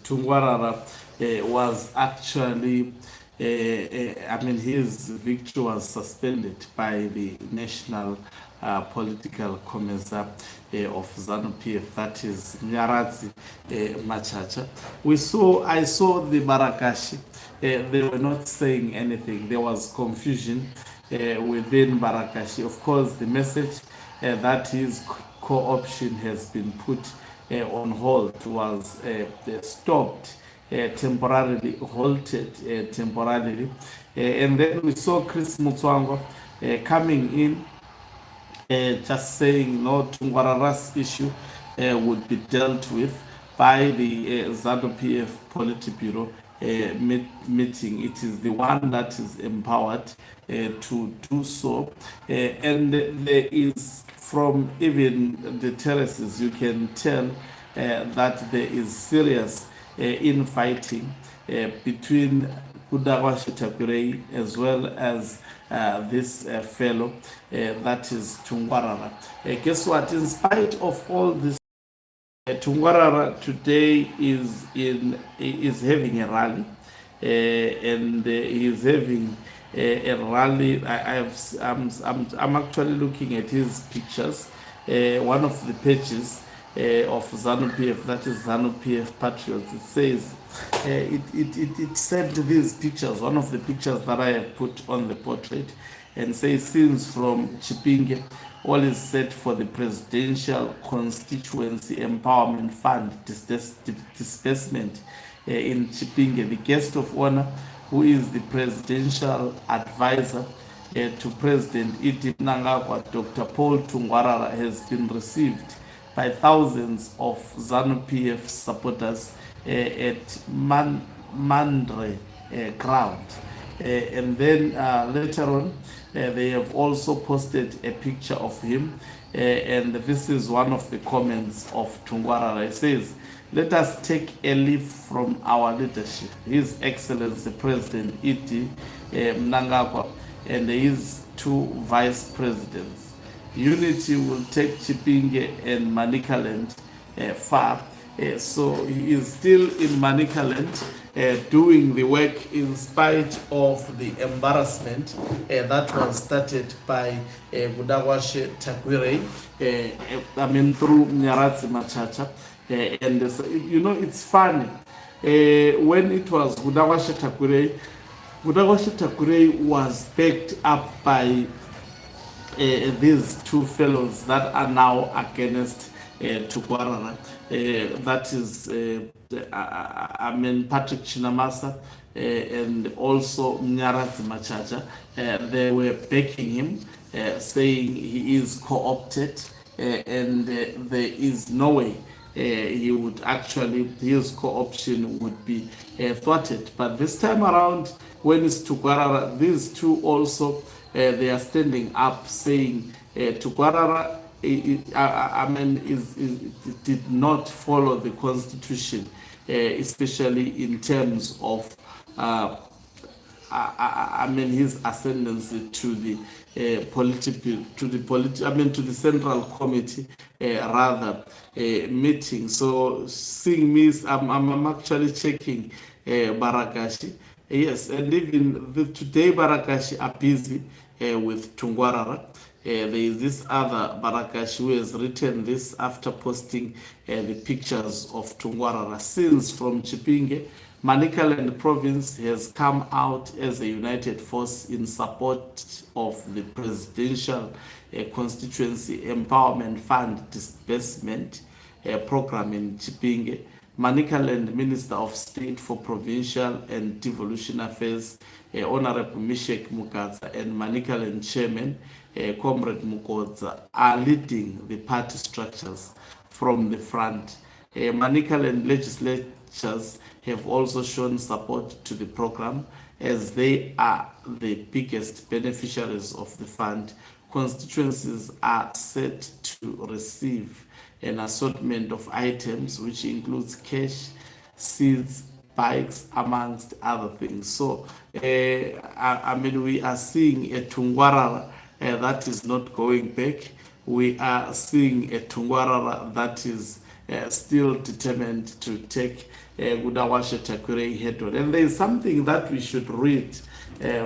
Tungwarara was actually, his victory was suspended by the National Political Commissar of ZANU-PF, that is Nyaradzi Machacha. I saw the Barakashi. They were not saying anything. There was confusion within Barakashi. Of course, the message that his co-option has been put on hold was stopped temporarily, halted temporarily. And then we saw Chris Mutswango coming in, just saying no, Tungwarara's issue would be dealt with by the ZANU-PF Politburo meeting. It is the one that is empowered to do so. And there is, from even the terraces, you can tell that there is serious infighting between Tagwirei as well as this fellow that is Tungwarara. Guess what? In spite of all this, Tungwarara today is having a rally, and he is having a rally. I'm actually looking at his pictures. One of the pages of ZANU-PF, that is ZANU-PF Patriots, it says it sent these pictures, one of the pictures that I have put on the portrait, and says scenes from Chipinge, all is set for the Presidential Constituency Empowerment Fund disbursement in Chipinge. The guest of honor, who is the presidential advisor to President Iti Mnangagwa, Dr. Paul Tungwarara, has been received by thousands of ZANU-PF supporters at Mandre ground. And then later on, they have also posted a picture of him, and this is one of the comments of Tungwarara. It says, "Let us take a leaf from our leadership, His Excellency President Iti Mnangagwa and his two vice presidents. Unity will take Chipinge and Manicaland far." So he is still in Manicaland doing the work in spite of the embarrassment that was started by Budawashe Tagwirei, through Nyaradzi Machacha. And it's funny, when it was Budawashe Tagwirei was backed up by these two fellows that are now against Tungwarara. That is Patrick Chinamasa and also Nyaradzi Machacha. They were backing him, saying he is co-opted, and there is no way he would actually, his co-option would be thwarted. But this time around, when it's Tungwarara, these two also, they are standing up saying Tungwarara did not follow the constitution, especially in terms of his ascendancy to the to the central committee meeting. So seeing me, I'm actually checking Barakashi. Yes, and even today Barakashi are busy with Tungwarara. There is this other Barakashi who has written this after posting the pictures of Tungwarara. Since from Chipinge, Manicaland province has come out as a united force in support of the Presidential Constituency Empowerment Fund disbursement program in Chipinge. Manicaland Minister of State for Provincial and Devolution Affairs, Honorable Mishek Mukatsa, and Manicaland Chairman, Comrade Mukotsa, are leading the party structures from the front. Manicaland legislatures have also shown support to the program, as they are the biggest beneficiaries of the fund. Constituencies are set to receive an assortment of items, which includes cash, seeds, bikes, amongst other things. So, we are seeing a Tungwarara that is not going back. We are seeing a Tungwarara that is still determined to take Kudawashe Tagwirei head on. And there is something that we should read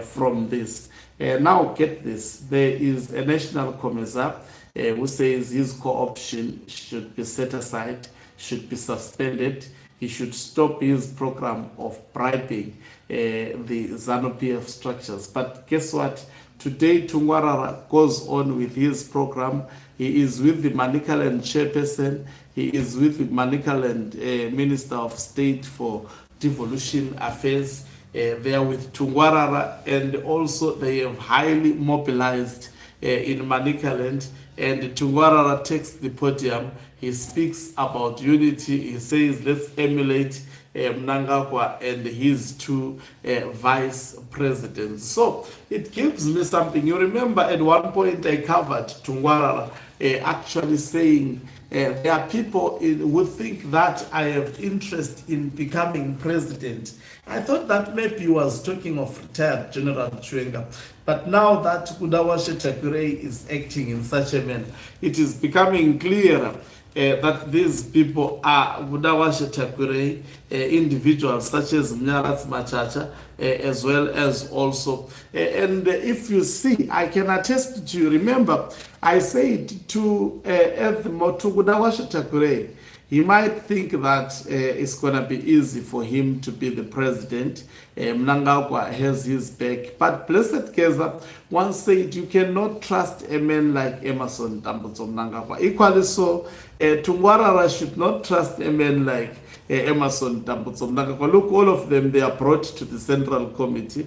from this. Now get this, there is a national commissar who says his co-option should be set aside, should be suspended. He should stop his program of bribing the ZANU-PF structures. But guess what? Today, Tungwarara goes on with his program. He is with the Manicaland chairperson. He is with the Manicaland Minister of State for Devolution Affairs. They are with Tungwarara, and also they have highly mobilized in Manicaland. And Tungwarara takes the podium. He speaks about unity. He says, let's emulate Mnangagwa and his two vice presidents. So it gives me something. You remember at one point I covered Tungwarara actually saying there are people who think that I have interest in becoming president. I thought that maybe he was talking of retired General Chipinge. But now that Kudawashe Tagwirei is acting in such a manner, it is becoming clearer that these people are Kudawashe Tagwirei individuals such as Mnyaratsi Machacha, as well as also. And if you see, I can attest to you, remember, I said to Kudawashe Tagwirei, he might think that it's going to be easy for him to be the president. Mnangagwa has his back. But Blessed Keza once said, you cannot trust a man like Emmerson Dambudzo Mnangagwa. Equally so, Tungwarara should not trust a man like Emmerson Dambudzo Mnangagwa. Look, all of them, they are brought to the Central Committee.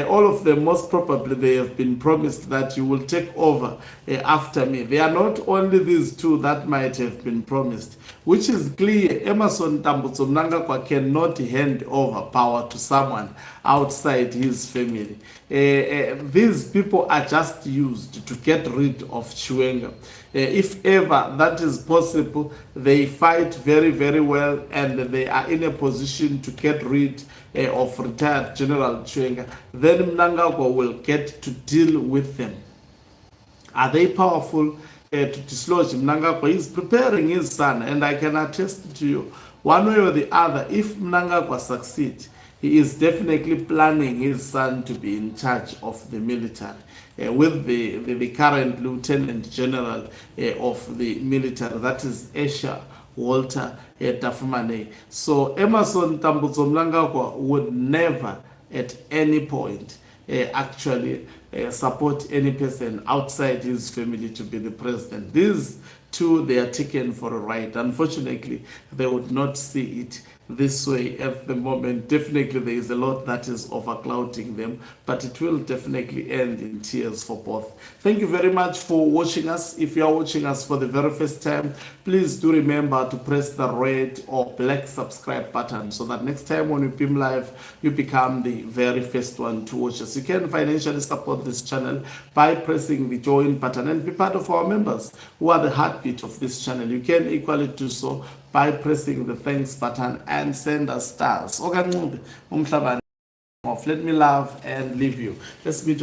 All of them, most probably, they have been promised that you will take over after me. They are not only these two that might have been promised, which is clear. Emmerson Dambudzo Mnangagwa cannot hand over power to someone outside his family. These people are just used to get rid of Chipinge. If ever that is possible, they fight very, very well, and they are in a position to get rid of retired General Chipinge. Then Mnangagwa will get to deal with them. Are they powerful to dislodge Mnangagwa? He's preparing his son, and I can attest to you, one way or the other, if Mnangagwa succeeds, he is definitely planning his son to be in charge of the military, with the current Lieutenant General of the military, that is Esha Walter Tafumane. So Emmerson Dambudzo Mnangagwa would never at any point actually support any person outside his family to be the president. These two, they are taken for a ride. Unfortunately, they would not see it this way at the moment. Definitely there is a lot that is overclouding them, but it will definitely end in tears for both. Thank you very much for watching us. If you are watching us for the very first time, please do remember to press the red or black subscribe button so that next time when we beam live, you become the very first one to watch us. You can financially support this channel by pressing the join button and be part of our members who are the heartbeat of this channel. You can equally do so by pressing the thanks button and send us stars. Let me love and leave you. Let's meet on